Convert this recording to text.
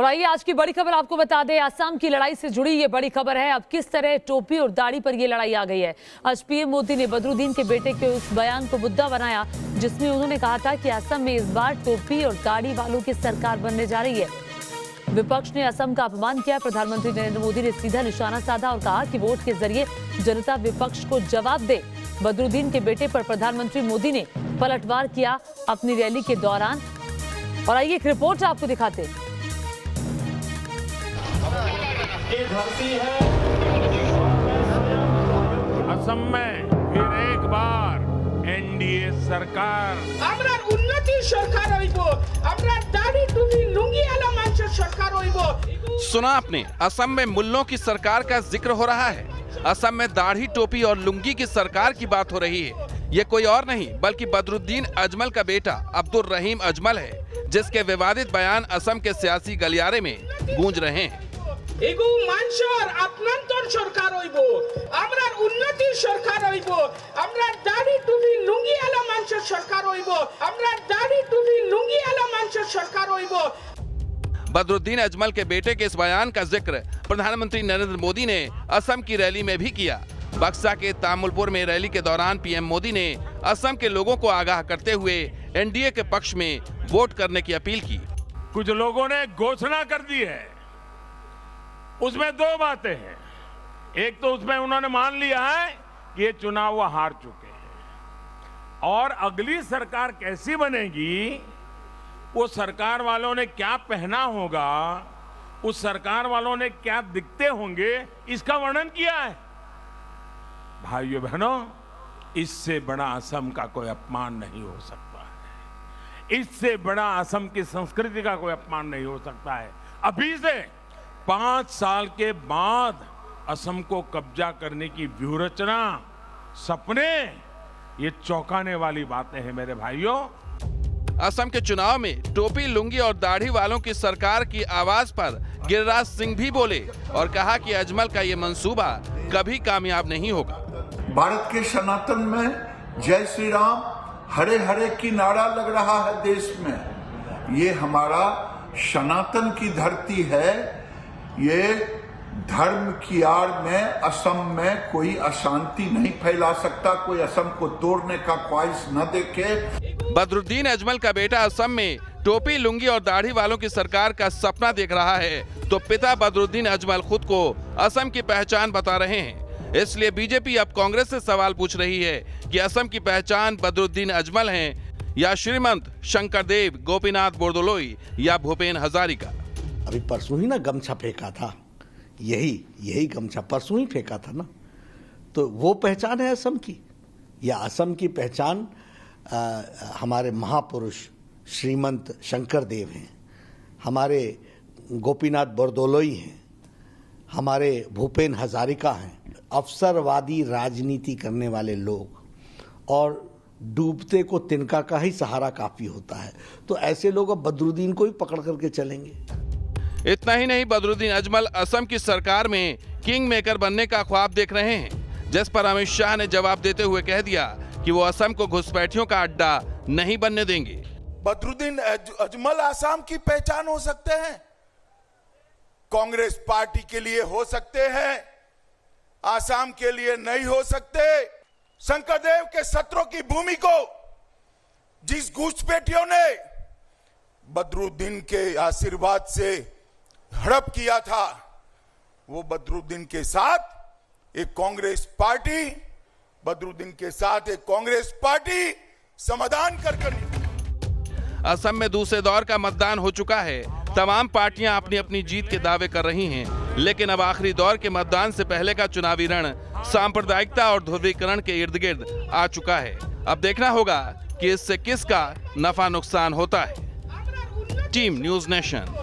और आइए आज की बड़ी खबर आपको बता दें। असम की लड़ाई से जुड़ी ये बड़ी खबर है। अब किस तरह टोपी और दाढ़ी पर ये लड़ाई आ गई है। आज पीएम मोदी ने बदरुद्दीन के बेटे के उस बयान को मुद्दा बनाया जिसमें उन्होंने कहा था कि असम में इस बार टोपी और दाढ़ी वालों की सरकार बनने जा रही है। विपक्ष ने असम का अपमान किया। प्रधानमंत्री नरेंद्र मोदी ने सीधा निशाना साधा और कहा कि वोट के जरिए जनता विपक्ष को जवाब दे। बदरुद्दीन के बेटे पर प्रधानमंत्री मोदी ने पलटवार किया अपनी रैली के दौरान। और आइए एक रिपोर्ट आपको दिखाते हैं। ये धरती है असम में फिर एक बार एनडीए सरकार আমরা উন্নতি সরকার হইব আমরা দাড়ি টুপি লুঙ্গি আলা মানুষের সরকার হইব। सुना आपने, असम में मुल्लों की सरकार का जिक्र हो रहा है। असम में दाढ़ी टोपी और लुंगी की सरकार की बात हो रही है। ये कोई और नहीं बल्कि बदरुद्दीन अजमल का बेटा अब्दुल रहीम अजमल है, जिसके विवादित बयान असम के सियासी गलियारे में गूंज रहे हैं। এগু মানুষের আপনান্তর সরকার হইব আমরা উন্নতি সরকার হইব আমরা দাড়ি টুপি লুঙ্গি আলা মানুষের সরকার হইব আমরা দাড়ি টুপি লুঙ্গি আলা মানুষের সরকার হইব। बदरुद्दीन अजमल के बेटे के इस बयान का जिक्र प्रधानमंत्री नरेंद्र मोदी ने असम की रैली में भी किया। बक्सा के तामुलपुर में रैली के दौरान पीएम मोदी ने असम के लोगों को आगाह करते हुए एनडीए के पक्ष में वोट करने की अपील की। कुछ लोगों ने घोषणा कर दी है, उसमें दो बातें हैं। एक तो उसमें उन्होंने मान लिया है कि ये चुनाव वो हार चुके हैं और अगली सरकार कैसी बनेगी, वो सरकार वालों ने क्या पहना होगा, उस सरकार वालों ने क्या दिखते होंगे, इसका वर्णन किया है। भाइयों बहनों, इससे बड़ा असम का कोई अपमान नहीं हो सकता है। इससे बड़ा असम की संस्कृति का कोई अपमान नहीं हो सकता है। अभी से 5 साल के बाद असम को कब्जा करने की व्यूहरचना, सपने, ये चौंकाने वाली बातें हैं मेरे भाइयों। असम के चुनाव में टोपी लुंगी और दाढ़ी वालों की सरकार की आवाज पर गिरिराज सिंह भी बोले और कहा कि अजमल का ये मंसूबा कभी कामयाब नहीं होगा। भारत के सनातन में जय श्री राम हरे हरे की नारा लग रहा है देश में। ये हमारा सनातन की धरती है। ये धर्म की आड़ में असम में कोई अशांति नहीं फैला सकता, कोई असम को तोड़ने का ख्वाहिश न देखे। बदरुद्दीन अजमल का बेटा असम में टोपी लुंगी और दाढ़ी वालों की सरकार का सपना देख रहा है, तो पिता बदरुद्दीन अजमल खुद को असम की पहचान बता रहे हैं। इसलिए बीजेपी अब कांग्रेस से सवाल पूछ रही है कि असम की पहचान बदरुद्दीन अजमल हैं या श्रीमंत शंकरदेव, गोपीनाथ बोरदोलोई या भूपेन हजारिका। अभी परसों ही ना गमछा फेंका था, यही गमछा परसों ही फेंका था ना, तो वो पहचान है असम की। या असम की पहचान हमारे महापुरुष श्रीमंत शंकरदेव हैं, हमारे गोपीनाथ बोरदोलोई हैं, हमारे भूपेन हजारिका हैं। अवसरवादी राजनीति करने वाले लोग, और डूबते को तिनका का ही सहारा काफी होता है, तो ऐसे लोग अब बदरुद्दीन को ही पकड़ करके चलेंगे। इतना ही नहीं, बदरुद्दीन अजमल असम की सरकार में किंग मेकर बनने का ख्वाब देख रहे हैं, जिस पर अमित शाह ने जवाब देते हुए कह दिया कि वो असम को घुसपैठियों का अड्डा नहीं बनने देंगे। बदरुद्दीन अजमल असम की पहचान हो सकते हैं, कांग्रेस पार्टी के लिए हो सकते हैं, असम के लिए नहीं हो सकते। शंकरदेव के सत्रों की भूमि को जिस घुसपैठियों ने बदरुद्दीन के आशीर्वाद से हड़प किया था, वो बदरुद्दीन के साथ एक कांग्रेस पार्टी, बदरुद्दीन के साथ एक कांग्रेस पार्टी समाधान कर असम में दूसरे दौर का मतदान हो चुका है। तमाम पार्टियां अपनी अपनी जीत के दावे कर रही हैं, लेकिन अब आखिरी दौर के मतदान से पहले का चुनावी रण सांप्रदायिकता और ध्रुवीकरण के इर्द गिर्द आ चुका है। अब देखना होगा कि इससे किसका नफा नुकसान होता है। Team news nation.